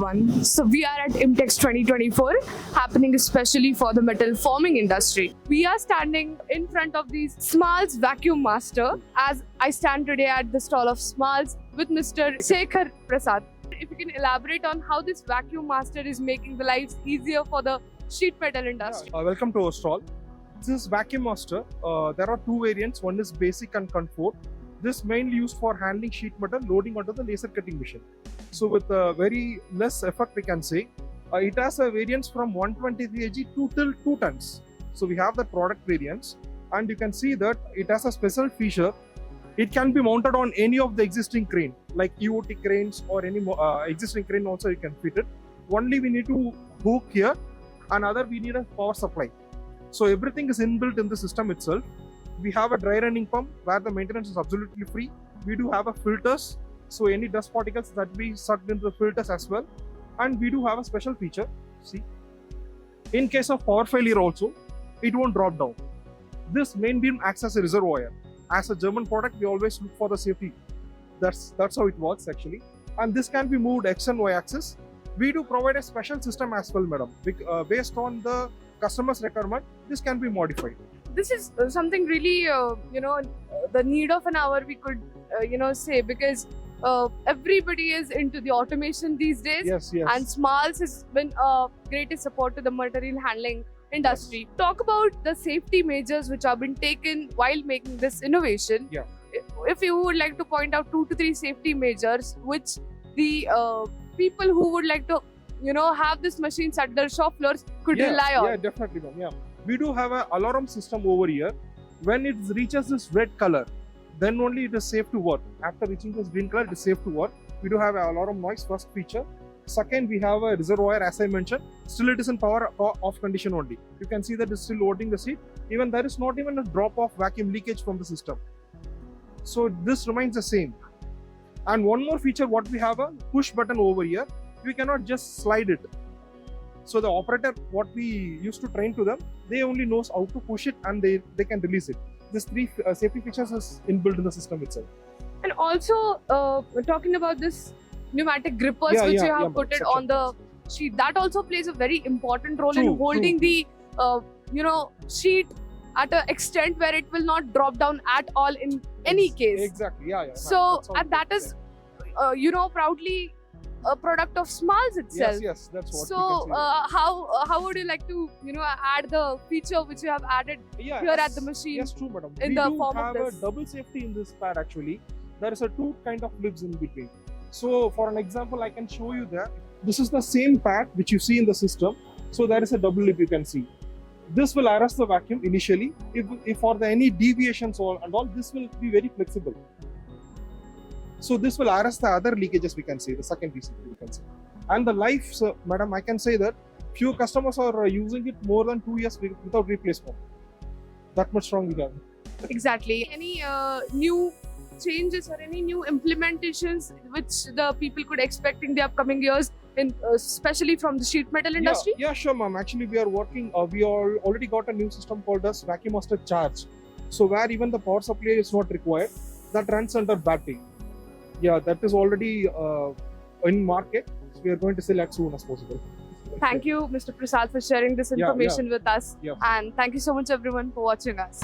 everyone. So we are at IMTEX 2024, happening especially for the metal forming industry. We are standing in front of the Schmalz Vacuum Master, as I stand today at the stall of Schmalz with Mr. Sekar Prashanth. If you can elaborate on how this Vacuum Master is making the lives easier for the sheet metal industry. Welcome to our stall. This Vacuum Master, there are two variants. One is basic and comfort. This mainly used for handling sheet metal, loading onto the laser cutting machine. So with very less effort, we can say. It has a variance from 120 kg to till 2 tons. So we have the product variants, and you can see that it has a special feature. It can be mounted on any of the existing crane, like EOT cranes or any existing crane also you can fit it. Only we need to hook here, and other we need a power supply. So everything is inbuilt in the system itself. We have a dry running pump where the maintenance is absolutely free. We do have a filters, so any dust particles that be sucked into the filters as well. And we do have a special feature, see, in case of power failure also, it won't drop down. This main beam acts as a reservoir. As a German product, we always look for the safety. That's how it works actually. And this can be moved X and Y axis. We do provide a special system as well, madam. Based on the customer's requirement, this can be modified. This is something really, the need of an hour, we could, say, because everybody is into the automation these days. Yes. And Schmalz has been a greatest support to the material handling industry. Yes. Talk about the safety measures which have been taken while making this innovation. Yeah. If you would like to point out 2 to 3 safety measures which the people who would like to, have this machines at their shop floors could rely on. Yeah, definitely, ma'am. Yeah. We do have an alarm system over here. When it reaches this red color, then only it is safe to work. After reaching this green color, it is safe to work. We do have an alarm noise, first feature. Second, we have a reservoir, as I mentioned. Still it is in power off condition only. You can see that it's still loading the seat. Even there is not even a drop of vacuum leakage from the system. So this remains the same. And one more feature, what we have a push button over here. We cannot just slide it. So the operator, what we used to train to them, they only knows how to push it and they can release it. These 3 safety features is inbuilt in the system itself. And also, talking about this pneumatic grippers which you have put it on the sheet, that also plays a very important role in holding the sheet at an extent where it will not drop down at all in any case. Exactly, yeah. So, and that is, proudly a product of Schmalz itself. Yes, that's what. So, how would you like to, add the feature which you have added here at the machine? Yes, true, madam. In the form of this. We do have a double safety in this pad actually. There is a 2 kind of lips in between. So, for an example, I can show you that. This is the same pad which you see in the system. So, there is a double lip you can see. This will arrest the vacuum initially. If for any deviations and all, this will be very flexible. So this will arrest the other leakages, we can say, the second piece we can say. And the life, madam, I can say that few customers are using it more than 2 years without replacement. That much strong we have. Exactly. Any new changes or any new implementations which the people could expect in the upcoming years, especially from the sheet metal industry? Yeah, sure, ma'am. Actually, we are working, we already got a new system called as Vacuum Master Charge. So where even the power supply is not required, that runs under battery. Yeah, that is already in market. So we are going to sell as soon as possible. Thank you, Mr. Prasad, for sharing this information with us. Yeah. And thank you so much, everyone, for watching us.